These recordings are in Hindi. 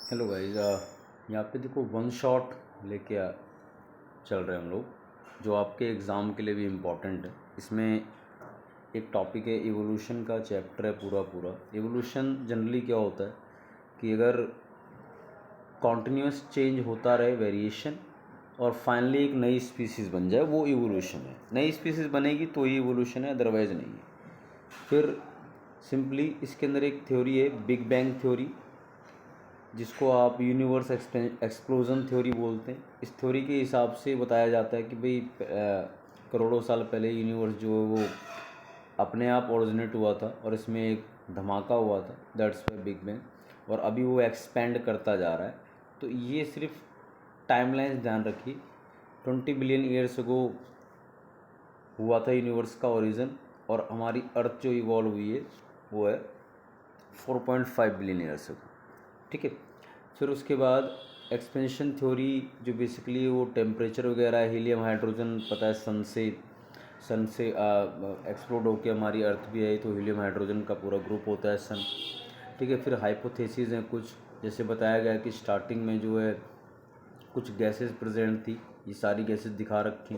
हेलो गाइस, यहाँ पे देखो वन शॉट लेके चल रहे हैं हम लोग, जो आपके एग्ज़ाम के लिए भी इम्पोर्टेंट है। इसमें एक टॉपिक है इवोल्यूशन का, चैप्टर है पूरा पूरा। इवोल्यूशन जनरली क्या होता है कि अगर कॉन्टिन्यूस चेंज होता रहे, वेरिएशन, और फाइनली एक नई स्पीसीज़ बन जाए, वो इवोल्यूशन है। नई स्पीसीज़ बनेगी तो ही इवोल्यूशन है, अदरवाइज़ नहीं है। फिर सिंपली इसके अंदर एक थ्योरी है, बिग बैंग थ्योरी, जिसको आप यूनिवर्स एक्सप्लोजन थ्योरी बोलते हैं। इस थ्योरी के हिसाब से बताया जाता है कि भाई करोड़ों साल पहले यूनिवर्स जो है वो अपने आप ओरिजिनेट हुआ था और इसमें एक धमाका हुआ था, दैट्स वाई बिग बैंग। और अभी वो एक्सपेंड करता जा रहा है। तो ये सिर्फ टाइमलाइंस ध्यान रखिए। 20 बिलियन ईयर्स अगो हुआ था यूनिवर्स का ओरिजिन, और हमारी अर्थ जो इवॉल्व हुई है वो है 4.5 बिलियन ईयर्स अगो। ठीक है। फिर उसके बाद एक्सपेंशन थ्योरी, जो बेसिकली वो टेम्परेचर वगैरह, हीलियम, हाइड्रोजन, पता है सन से एक्सप्लोड होकर हमारी अर्थ भी आई, तो हीलियम हाइड्रोजन का पूरा ग्रुप होता है सन। ठीक है। फिर हाइपोथेसिस हैं कुछ, जैसे बताया गया कि स्टार्टिंग में जो है कुछ गैसेस प्रेजेंट थी, ये सारी गैसेस दिखा रखी,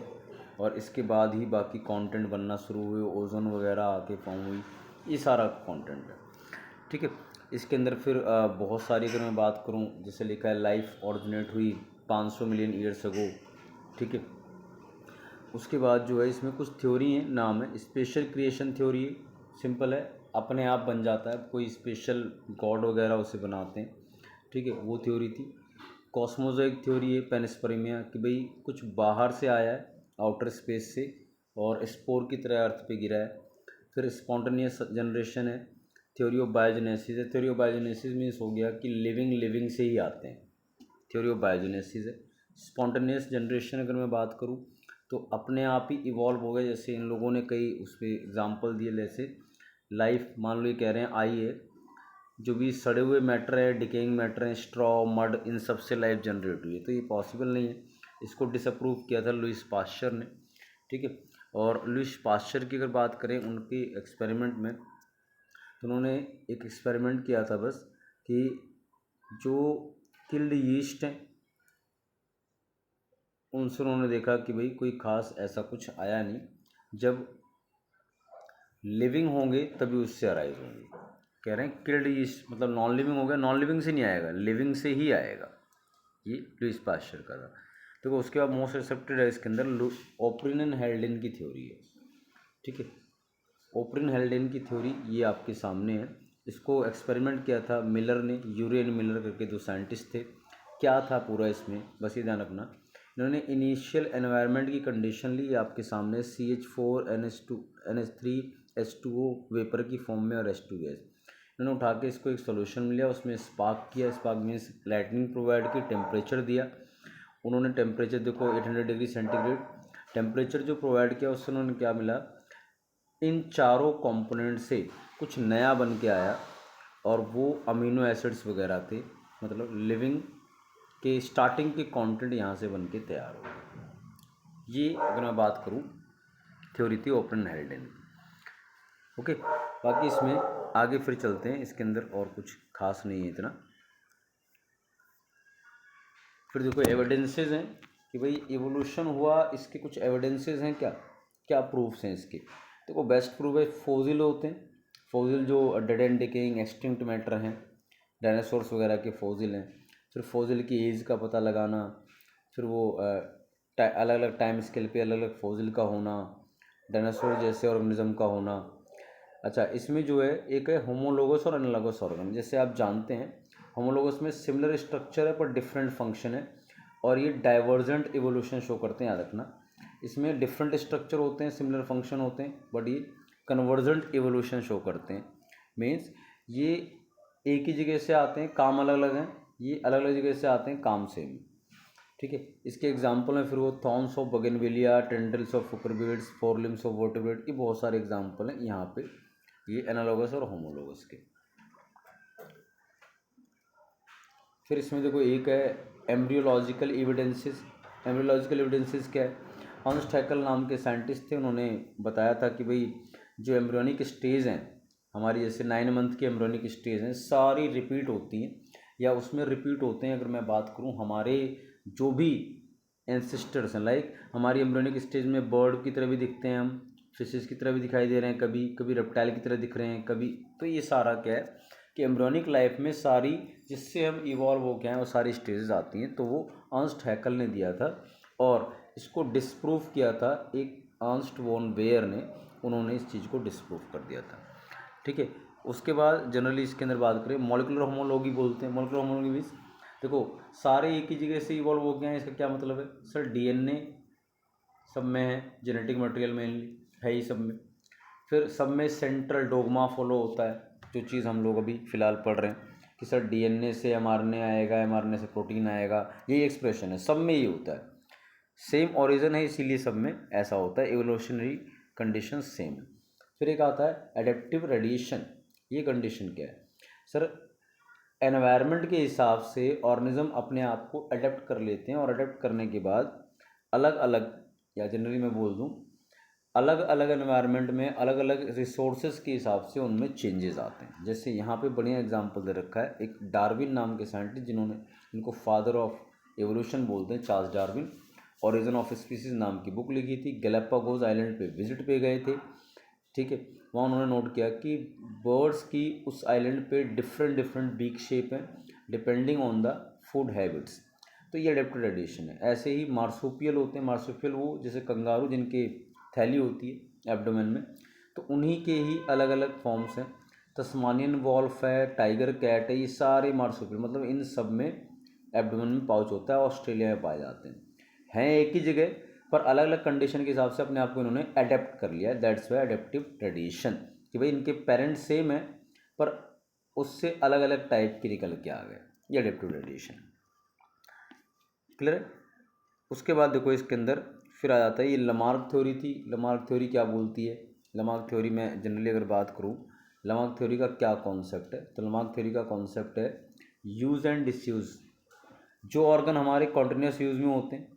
और इसके बाद ही बाकी कंटेंट बनना शुरू हुए, ओजोन वगैरह आके फॉर्म हुई, ये सारा कंटेंट है। ठीक है। इसके अंदर फिर बहुत सारी, अगर मैं बात करूं, जैसे लिखा है लाइफ ऑरिजिनेट हुई 500 मिलियन ईयर्स अगो। ठीक है। उसके बाद जो है इसमें कुछ थ्योरी हैं, नाम है स्पेशल क्रिएशन थ्योरी। सिंपल है, अपने आप बन जाता है, कोई स्पेशल गॉड वगैरह उसे बनाते हैं। ठीक है, वो थ्योरी थी। कॉस्मोजोइक थ्योरी है, पेनिस्पर्मिया, कि भाई कुछ बाहर से आया है, आउटर स्पेस से, और स्पोर की तरह अर्थ पे गिरा है। फिर स्पॉन्टेनियस जनरेशन है। थ्योरी ऑफ बायोजेनेसिस है। थ्योरी ऑफ बायोजेनेसिस मीन्स हो गया कि लिविंग से ही आते हैं, थ्योरी ऑफ बायोजेनेसिस है। स्पॉन्टेनियस जनरेशन अगर मैं बात करूं तो अपने आप ही इवॉल्व हो गए, जैसे इन लोगों ने कई उस पर एग्जाम्पल दिए, जैसे लाइफ मान लो ये कह रहे हैं आई है, जो भी सड़े हुए मैटर है, डिकेइंग मैटर है, स्ट्रॉ, मड, इन सब से लाइफ जनरेट हुई है, तो ये पॉसिबल नहीं है। इसको डिसअप्रूव किया था लुईस पास्चर ने। ठीक है। और लुईस पास्चर की अगर बात करें उनके एक्सपेरिमेंट में, तो उन्होंने एक एक्सपेरिमेंट किया था बस, कि जो किल्ड यीस्ट हैं उनसे उन्होंने देखा कि भाई कोई खास ऐसा कुछ आया नहीं, जब लिविंग होंगे तभी उससे अराइज होंगे। कह रहे हैं किल्ड यीस्ट मतलब नॉन लिविंग हो गया, नॉन लिविंग से नहीं आएगा, लिविंग से ही आएगा। ये लुईस पास्चर का था। तो उसके बाद मोस्ट एक्सेप्टेड है इसके अंदर ओप्रिन एंड हेल्डेन की थ्योरी है। ठीक है। ओप्रिन हेल्डेन की थ्योरी ये आपके सामने है। इसको एक्सपेरिमेंट किया था मिलर ने, यूरी एंड मिलर करके दो साइंटिस्ट थे। क्या था पूरा इसमें, बस ये ध्यान रखना, इन्होंने इनिशियल एनवायरनमेंट की कंडीशन ली, आपके सामने CH4NH3H2O वेपर की फॉर्म में, और H2 गैस। इन्होंने उठा के इसको एक सोल्यूशन लिया, उसमें स्पार्क किया, स्पार्क मीन्स लाइटनिंग प्रोवाइड की, टेम्परेचर दिया उन्होंने। टेम्परेचर देखो 800 डिग्री सेंटीग्रेड टेम्परेचर जो प्रोवाइड किया, उससे उन्होंने क्या मिला, इन चारों कंपोनेंट से कुछ नया बन के आया, और वो अमीनो एसिड्स वगैरह थे, मतलब लिविंग के स्टार्टिंग के कंटेंट यहाँ से बन के तैयार हो। ये अगर मैं बात करूँ, थ्योरी थी ओपन हेल्डेन। ओके। बाकी इसमें आगे फिर चलते हैं, इसके अंदर और कुछ खास नहीं है इतना। फिर देखो एविडेंसेस हैं कि भाई इवोल्यूशन हुआ, इसके कुछ एविडेंसेस हैं, क्या क्या प्रूफ्स हैं इसके। देखो बेस्ट प्रूफ है फोसिल होते हैं, फोसिल जो dead and decaying extinct matter हैं, डायनासोर्स वगैरह के फोसिल हैं। फिर फोसिल की एज का पता लगाना, फिर वो अलग अलग टाइम स्केल पे अलग अलग फोसिल का होना, डायनासोर जैसे ऑर्गेनिज्म का होना। अच्छा, इसमें जो है एक है होमोलोगस और एनालॉगस ऑर्गन। जैसे आप जानते हैं होमोलोगस में सिमिलर स्ट्रक्चर है पर डिफरेंट फंक्शन है, और ये डाइवर्जेंट इवोल्यूशन शो करते हैं, याद रखना। इसमें डिफरेंट स्ट्रक्चर होते हैं, सिमिलर फंक्शन होते हैं, बट ये कन्वर्जेंट इवोल्यूशन शो करते हैं। मीन्स ये एक ही जगह से आते हैं, काम अलग अलग हैं, ये अलग अलग जगह से आते हैं, काम सेम। ठीक है। इसके एग्जाम्पल हैं फिर वो thorns of bougainvillea, tendrils of cucurbits, forelimbs of vertebrate, ये बहुत सारे एग्जाम्पल हैं यहाँ पे, ये एनालॉगस और होमोलोगस के। फिर इसमें देखो एक है एम्ब्रियोलॉजिकल एविडेंसेस। एम्ब्रियोलॉजिकल एविडेंसेस क्या है, हॉन्स हैकेल नाम के साइंटिस्ट थे, उन्होंने बताया था कि भाई जो एम्ब्रियोनिक स्टेज हैं हमारी, जैसे 9 मंथ की एम्ब्रियोनिक स्टेज हैं, सारी रिपीट होती हैं। या उसमें रिपीट होते हैं। अगर मैं बात करूँ हमारे जो भी एंसेस्टर्स हैं, लाइक हमारी एम्ब्रियोनिक स्टेज में बर्ड की तरह भी दिखते हैं हम, फिशेस की तरह भी दिखाई दे रहे हैं, कभी कभी रेप्टाइल की तरह दिख रहे हैं कभी। तो ये सारा क्या है कि एम्ब्रियोनिक लाइफ में सारी जिससे हम इवॉल्व हो गए हैं वो सारी स्टेजेस आती हैं। तो वो अर्नस्ट हैकल ने दिया था और इसको डिस्प्रूव किया था एक अर्नस्ट वॉन बेयर ने, उन्होंने इस चीज़ को डिस्प्रूव कर दिया था। ठीक है, उसके बाद जनरली इसके अंदर बात करें मॉलिक्यूलर होमोलॉजी बोलते हैं। मॉलिक्यूलर होमोलॉजी मीन्स देखो सारे एक ही जगह से इवॉल्व हो गए हैं, इसका क्या मतलब है सर, डीएनए सब में है, जेनेटिक मटेरियल मेनली है ही सब में, फिर सब में सेंट्रल डोगमा फॉलो होता है, जो चीज़ हम लोग अभी फ़िलहाल पढ़ रहे हैं कि सर डीएनए से एमआरएनए आएगा, एमआरएनए से प्रोटीन आएगा, यही एक्सप्रेशन है, सब में ही होता है, सेम ओरिजिन है इसीलिए सब में ऐसा होता है, एवोल्यूशनरी कंडीशन सेम है। फिर एक आता है एडेप्टिव रेडिएशन। ये कंडीशन क्या है सर, एनवायरनमेंट के हिसाब से ऑर्गेनिज्म अपने आप को अडेप्ट कर लेते हैं और अडेप्ट करने के बाद अलग अलग, या जनरली मैं बोल दूं अलग अलग एनवायरनमेंट में अलग अलग रिसोर्सेज के हिसाब से उनमें चेंजेस आते हैं। जैसे यहाँ पे बढ़िया एग्जांपल दे रखा है, एक डार्विन नाम के साइंटिस्ट जिन्होंने, इनको फादर ऑफ एवोल्यूशन बोलते हैं, Charles Darwin, origin of species नाम की बुक लिखी थी, गैलापागोस आइलैंड पे विजिट पे गए थे। ठीक है, वहाँ उन्होंने नोट किया कि बर्ड्स की उस आइलैंड पे डिफरेंट डिफरेंट बीक शेप है depending on the food habits. तो ये अडेप्टिव रेडिएशन है। ऐसे ही मार्सुपियल होते हैं, मार्सुपियल वो जैसे कंगारू जिनके थैली होती है एब्डोमेन में, तो उन्हीं के ही अलग अलग फॉर्म्स हैं। तस्मानियन वॉल्फ है, टाइगर कैट है, ये सारे मार्सुपियल, मतलब इन सब में एब्डोमेन में पाउच होता है, ऑस्ट्रेलिया में पाए जाते हैं एक ही जगह पर अलग अलग कंडीशन के हिसाब से अपने आप को इन्होंने अडेप्ट कर लिया है। दैट्स वाई अडेप्टिव रेडिएशन, कि भाई इनके पेरेंट्स सेम है पर उससे अलग अलग टाइप के निकल के आ गए, ये अडेप्टिव रेडिएशन। क्लियर है। उसके बाद देखो इसके अंदर फिर आ जाता है ये लमार्क थ्योरी थी। लमार्क थ्योरी क्या बोलती है, लमार्क थ्योरी में जनरली अगर बात करूँ लमार्क थ्योरी का क्या कॉन्सेप्ट है, तो लमार्क थ्योरी का कॉन्सेप्ट है यूज़ एंड डिसयूज़। जो ऑर्गन हमारे कॉन्टिन्यूस यूज़ में होते हैं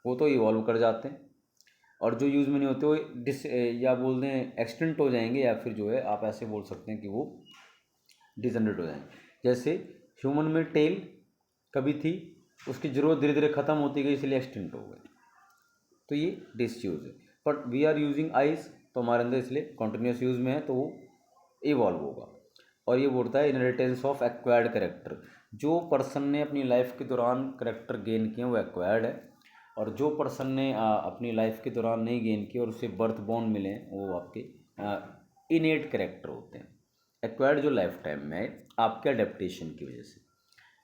वो तो इवॉल्व कर जाते हैं, और जो यूज़ में नहीं होते वो या बोल दें एक्सटेंट हो जाएंगे, या फिर जो है आप ऐसे बोल सकते हैं कि वो डिजनरेट हो जाएंगे। जैसे ह्यूमन में टेल कभी थी, उसकी ज़रूरत धीरे धीरे ख़त्म होती गई इसलिए एक्सटेंट हो गए, तो ये डिसयूज़ है। But we are using eyes, तो हमारे अंदर इसलिए कॉन्टिन्यूस यूज़ में है तो वो इवॉल्व होगा। और ये बोलता है इनहेरिटेंस ऑफ एक्वायर्ड करेक्टर, जो पर्सन ने अपनी लाइफ के दौरान करेक्टर गेन किए वो एक्वायर्ड है, और जो पर्सन ने अपनी लाइफ के दौरान नहीं गेन किए और उसे बर्थ बॉर्न मिले वो आपके इनेट करेक्टर होते हैं। एक्वायर्ड जो लाइफ टाइम में है आपके अडेप्टेशन की वजह से।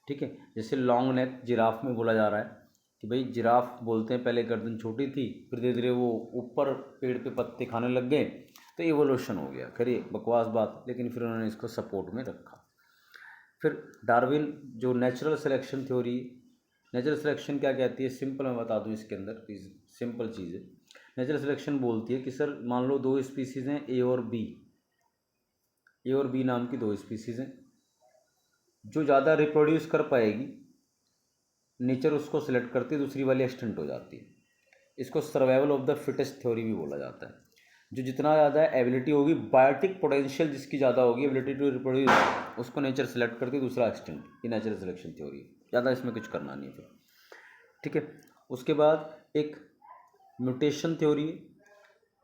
ठीक है, जैसे लॉन्ग नेक जिराफ में बोला जा रहा है कि भाई जिराफ बोलते हैं पहले गर्दन छोटी थी, फिर धीरे धीरे वो ऊपर पेड़ पे पत्ते खाने लग गए तो इवोल्यूशन हो गया। खैर बकवास बात, लेकिन फिर उन्होंने इसको सपोर्ट में रखा। फिर डार्विन जो natural selection theory, natural selection क्या कहती है, सिंपल मैं बता दूं इसके अंदर, सिंपल चीज़ है। नेचुरल सिलेक्शन बोलती है कि सर मान लो दो स्पीसीज़ हैं ए और बी नाम की दो स्पीसीज़ हैं, जो ज़्यादा रिप्रोड्यूस कर पाएगी नेचर उसको सिलेक्ट करती है, दूसरी वाली एक्सटेंट हो जाती है। इसको survival of the fittest theory भी बोला जाता है। जो जितना ज़्यादा एबिलिटी होगी, बायोटिक पोटेंशियल जिसकी ज़्यादा होगी, एबिलिटी टू रिप्रोड्यूस, उसको नेचर सेलेक्ट करती है, दूसरा एक्सटेंट। ये नेचुरल सिलेक्शन थ्योरी, ज़्यादा इसमें कुछ करना नहीं है फिर। ठीक है, उसके बाद एक mutation theory,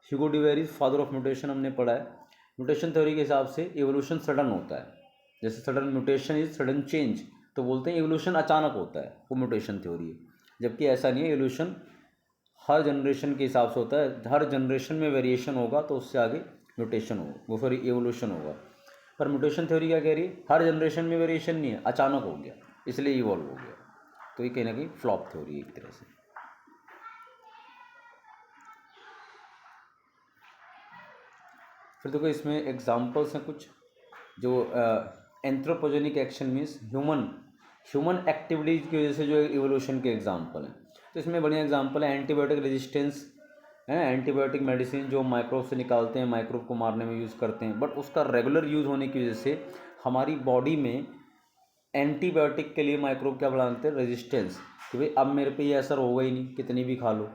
Hugo de Vries father of mutation हमने पढ़ा है। म्यूटेशन थ्योरी के हिसाब से एवोल्यूशन सडन होता है, जैसे sudden mutation is sudden change, तो बोलते हैं एवोल्यूशन अचानक होता है, वो म्यूटेशन थ्योरी है। जबकि ऐसा नहीं है, एवोल्यूशन हर जनरेशन के हिसाब से होता है, हर जनरेशन में वेरिएशन होगा तो उससे आगे म्यूटेशन होगा, वो फिर एवोल्यूशन होगा। पर म्यूटेशन थ्योरी क्या कह रही है, हर जनरेशन में वेरिएशन नहीं है, अचानक हो गया इसलिए इवॉल्व हो गया। तो ये कहीं ना कहीं फ्लॉप थ्योरी है एक तरह से। फिर देखो इसमें एग्जाम्पल्स हैं कुछ, जो anthropogenic action means human activities की वजह से जो इवोल्यूशन के एग्जाम्पल हैं। तो इसमें बढ़िया एग्जाम्पल है एंटीबायोटिक रेजिस्टेंस है, एंटीबायोटिक मेडिसिन जो माइक्रोब से निकालते हैं, माइक्रोब को मारने में यूज़ करते हैं, बट उसका रेगुलर यूज़ होने की वजह से हमारी बॉडी में एंटीबायोटिक के लिए माइक्रोब क्या बनाते हैं, रेजिस्टेंस, कि भाई अब मेरे पे ये असर होगा ही नहीं कितनी भी खा लो।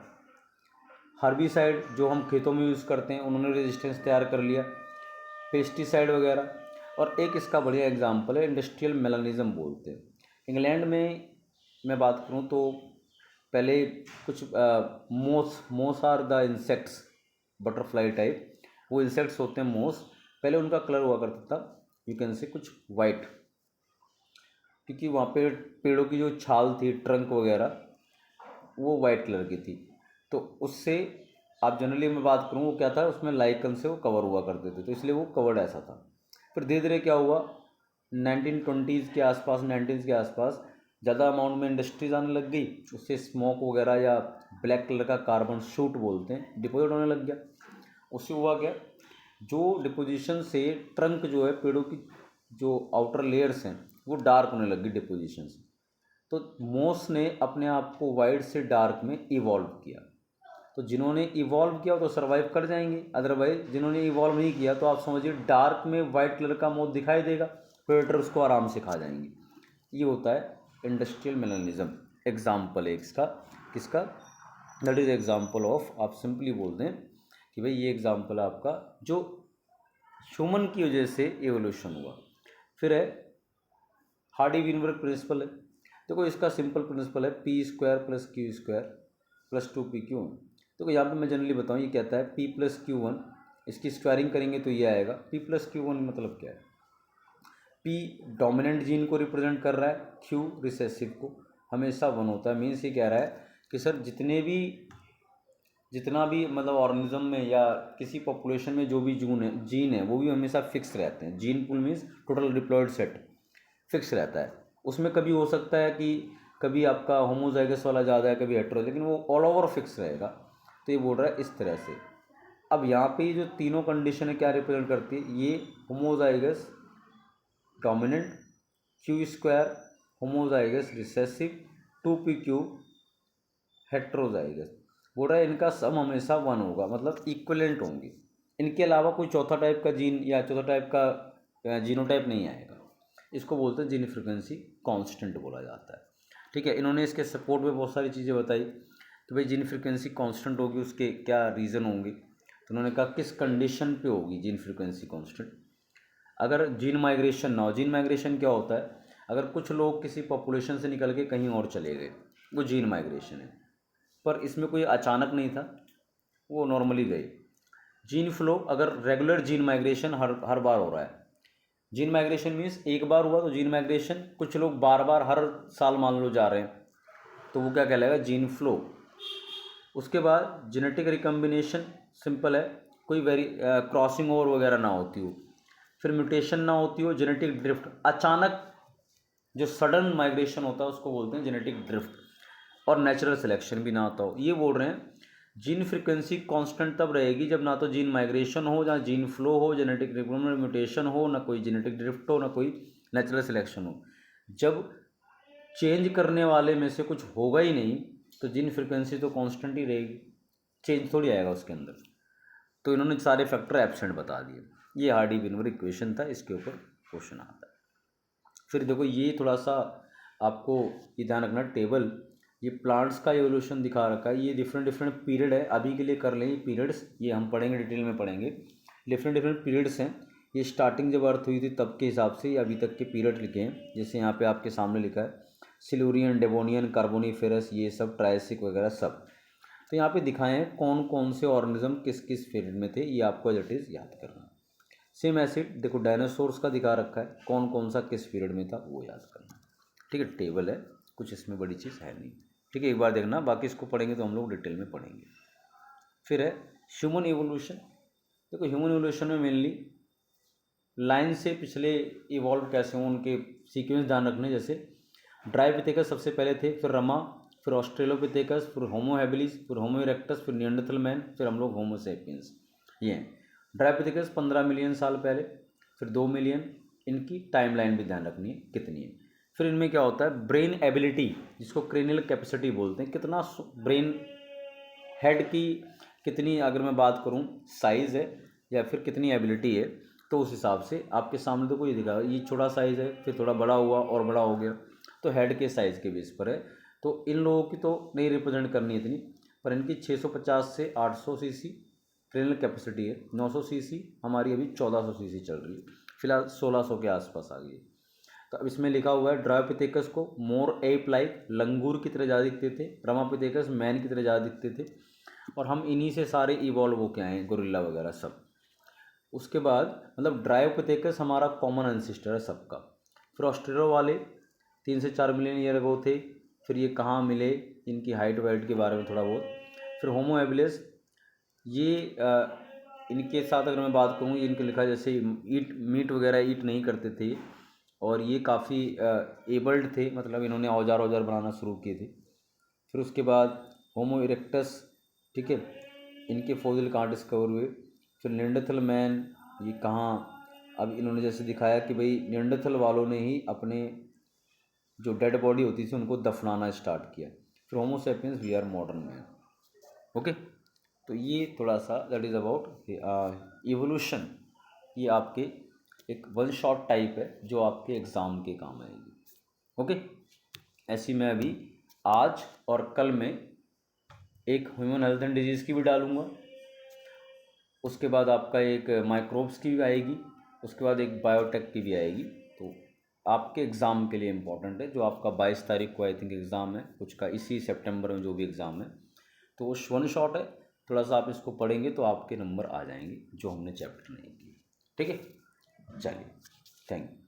हर्बिसाइड जो हम खेतों में यूज़ करते हैं उन्होंने रेजिस्टेंस तैयार कर लिया, पेस्टिसाइड वगैरह। और एक इसका बढ़िया एग्जांपल है इंडस्ट्रियल मेलानिज्म बोलते हैं, इंग्लैंड में मैं बात करूँ तो पहले कुछ moths are the insects, butterfly type, वो इंसेक्ट्स होते हैं मोस। पहले उनका कलर हुआ करता था, यू कैन से कुछ वाइट, क्योंकि वहाँ पे पेड़ों की जो छाल थी, ट्रंक वगैरह, वो वाइट कलर की थी। तो उससे आप जनरली मैं बात करूँ, वो क्या था, उसमें लाइकन से वो कवर हुआ करते थे, तो इसलिए वो कवर्ड ऐसा था। फिर धीरे धीरे क्या हुआ, 1920s के आसपास, 19 के आसपास ज़्यादा अमाउंट में इंडस्ट्रीज आने लग गई, उससे स्मोक वगैरह या ब्लैक कलर का कार्बन शूट बोलते हैं, डिपोजिट होने लग गया। उससे हुआ क्या, जो डिपोजिशन से ट्रंक जो है, पेड़ों की जो आउटर लेयर्स हैं, वो डार्क होने लग गई डिपोजिशन से। तो मोस ने अपने आप को वाइट से डार्क में इवॉल्व किया। तो जिन्होंने इवॉल्व किया तो सर्वाइव कर जाएंगे, अदरवाइज जिन्होंने इवॉल्व नहीं किया तो आप समझिए डार्क में वाइट कलर का मोस दिखाई देगा, प्रेडेटर उसको आराम से खा जाएंगे। ये होता है इंडस्ट्रियल मेलानिज्म। एग्जाम्पल है इसका, किसका, दैट इज एग्जाम्पल ऑफ, आप सिंपली बोल दें कि भाई ये एग्जाम्पल है आपका जो ह्यूमन की वजह से एवोल्यूशन हुआ। फिर है हार्डी विनबर्ग प्रिंसिपल है। देखो इसका सिंपल प्रिंसिपल है P² + Q² + 2PQ। देखो यहाँ पे मैं जनरली बताऊँ, ये कहता है P+Q1, इसकी स्क्वायरिंग करेंगे तो ये आएगा। P+Q1 मतलब क्या है, P डोमिनेंट जीन को रिप्रेजेंट कर रहा है, Q रिसेसिव को, हमेशा 1 होता है। मीन्स ये कह रहा है कि सर जितना भी मतलब ऑर्गेनिज्म में या किसी पॉपुलेशन में जो भी जीन है वो भी हमेशा फिक्स रहते हैं। Gene pool means total diploid set fix रहता है। उसमें कभी हो सकता है कि कभी आपका होमोजाइगस वाला ज़्यादा है, कभी हेटेरो, लेकिन वो ऑल ओवर फिक्स रहेगा। तो ये बोल रहा है इस तरह से। अब यहाँ पे जो तीनों कंडीशन है क्या रिप्रेजेंट करती है, ये homozygous dominant, Q² homozygous recessive, 2PQ heterozygous. बोल रहा है इनका सम हमेशा 1 होगा, मतलब इक्वलेंट होंगे। इनके अलावा कोई चौथा टाइप का जीन या चौथा टाइप का जीनोटाइप नहीं आएगा। इसको बोलते हैं जीन फ्रीक्वेंसी कांस्टेंट बोला जाता है। ठीक है, इन्होंने इसके सपोर्ट में बहुत सारी चीज़ें बताई कि भाई जीन फ्रीक्वेंसी कांस्टेंट होगी, उसके क्या रीज़न होंगे। तो उन्होंने कहा किस कंडीशन पे होगी जीन फ्रीक्वेंसी कांस्टेंट, अगर जीन माइग्रेशन ना हो। जीन माइग्रेशन क्या होता है, अगर कुछ लोग किसी पॉपुलेशन से निकल के कहीं और चले गए, वो जीन माइग्रेशन है। पर इसमें कोई अचानक नहीं था, वो नॉर्मली गए। जीन फ्लो, अगर रेगुलर जीन माइग्रेशन हर बार हो रहा है। जीन माइग्रेशन मीन्स एक बार हुआ तो जीन माइग्रेशन, कुछ लोग बार बार हर साल मान लो जा रहे हैं, तो वो क्या कहलाएगा, जीन फ्लो। उसके बाद जेनेटिक रिकम्बिनेशन, सिंपल है, कोई क्रॉसिंग ओवर वगैरह ना होती हो। फिर म्यूटेशन ना होती हो, जेनेटिक ड्रिफ्ट, अचानक जो सडन माइग्रेशन होता है उसको बोलते हैं जेनेटिक ड्रिफ्ट। और नेचुरल सिलेक्शन भी ना होता हो। ये बोल रहे हैं जीन फ्रीक्वेंसी कांस्टेंट तब रहेगी जब ना तो जीन माइग्रेशन हो, ना जीन फ्लो हो, जेनेटिक म्यूटेशन हो, ना कोई जेनेटिक ड्रिफ्ट हो, ना कोई नेचुरल सिलेक्शन हो। जब चेंज करने वाले में से कुछ होगा ही नहीं तो जीन फ्रीक्वेंसी तो कांस्टेंट ही रहेगी, चेंज थोड़ी आएगा उसके अंदर। तो इन्होंने सारे फैक्टर एब्सेंट बता दिए। ये हार्डी विनबर इक्वेशन था, इसके ऊपर क्वेश्चन आता है। फिर देखो ये थोड़ा सा आपको ये ध्यान रखना, टेबल ये प्लांट्स का एवोल्यूशन दिखा रखा है। ये डिफरेंट डिफरेंट पीरियड है, अभी के लिए कर लें ये पीरियड्स, ये हम पढ़ेंगे डिटेल में पढ़ेंगे। डिफरेंट डिफरेंट पीरियड्स हैं, ये स्टार्टिंग जब अर्थ हुई थी तब के हिसाब से अभी तक के पीरियड लिखे हैं। जैसे यहाँ पे आपके सामने लिखा है सिल्यूरियन, डेवोनियन, कार्बोनीफेरस, ये सब ट्रायसिक वगैरह सब। तो यहाँ पे दिखाए हैं कौन कौन से ऑर्गेनिज्म किस किस पीरियड में थे, ये आपको एज इट इज़ याद करना है। सेम एसिड देखो डायनासोर्स का दिखा रखा है, कौन कौन सा किस पीरियड में था वो याद करना। ठीक है, टेबल है, कुछ इसमें बड़ी चीज़ है नहीं। ठीक है, एक बार देखना, बाकी इसको पढ़ेंगे तो हम लोग डिटेल में पढ़ेंगे। फिर है ह्यूमन एवोल्यूशन। देखो ह्यूमन एवोल्यूशन में मेनली लाइन से पिछले इवॉल्व कैसे हों उनके सीक्वेंस ध्यान रखने। जैसे ड्राइपिथेकस सबसे पहले थे, फिर रमा, फिर ऑस्ट्रेलोपिथेकस, फिर होमो हैबिलिस, फिर होमो इरेक्टस, फिर नियंडरथल मैन, फिर हम लोग होमो सेपियंस। ये हैं ड्राइपिथेकस 15 मिलियन साल पहले, फिर 2 मिलियन। इनकी टाइमलाइन भी ध्यान रखनी है कितनी है। फिर इनमें क्या होता है, ब्रेन एबिलिटी जिसको क्रेनियल कैपेसिटी बोलते हैं, कितना ब्रेन हेड की कितनी, अगर मैं बात करूं साइज़ है या फिर कितनी एबिलिटी है, तो उस हिसाब से आपके सामने तो कोई दिखा, ये छोटा साइज़ है, फिर थोड़ा बड़ा हुआ और बड़ा हो गया, तो हेड के साइज़ के बेस पर है। तो इन लोगों की तो नहीं रिप्रेजेंट करनी इतनी, पर इनकी 650 से 800 सीसी क्रेनियल कैपेसिटी है। 900 सीसी, हमारी अभी 1400 सीसी चल रही है, फिलहाल 1600 के आसपास आ गई है। तो तो अब इसमें लिखा हुआ है ड्रायोपिथेकस को मोर एप लाइक, लंगूर की तरह ज़्यादा दिखते थे, रमापिथेकस मैन की तरह ज़्यादा दिखते थे, और हम इन्हीं से सारे इवॉल्व होके आए हैं, गोरिल्ला वगैरह सब। उसके बाद मतलब ड्रायोपिथेकस हमारा कॉमन एंसिस्टर है सबका। फिर ऑस्ट्रेलो वाले 3 से 4 मिलियन ईयर अगो थे। फिर ये कहाँ मिले, इनकी हाइट वाइट के बारे में थोड़ा बहुत। फिर होमो एबिलिस, ये इनके साथ अगर मैं बात करूँ, इनके लिखा जैसे मीट वगैरह ईट नहीं करते थे, और ये काफ़ी एबल्ड थे, मतलब इन्होंने औजार बनाना शुरू किए थे। फिर उसके बाद होमो इरेक्टस, ठीक है, इनके फॉसिल कहाँ डिस्कवर हुए। फिर नियंडरथल मैन, ये कहाँ, अब इन्होंने जैसे दिखाया कि भाई नियंडरथल वालों ने ही अपने जो डेड बॉडी होती थी उनको दफनाना स्टार्ट किया। फिर homo sapiens, we are modern man. Okay, तो ये थोड़ा सा दैट इज़ अबाउट इवोल्यूशन। ये आपके एक वन शॉट टाइप है जो आपके एग्ज़ाम के काम आएगी। ओके, ऐसी मैं अभी आज और कल में एक ह्यूमन हेल्थ एंड डिजीज़ की भी डालूँगा, उसके बाद आपका एक माइक्रोब्स की भी आएगी, उसके बाद एक बायोटेक की भी आएगी। तो आपके एग्ज़ाम के लिए इम्पोर्टेंट है, जो आपका 22 तारीख को आई थिंक एग्ज़ाम है कुछ का, इसी सितंबर में जो भी एग्ज़ाम है, तो वो वन शॉट है। थोड़ा सा आप इसको पढ़ेंगे तो आपके नंबर आ जाएंगे जो हमने चैप्टर नहीं किए। ठीक है, चलिए, थैंक यू।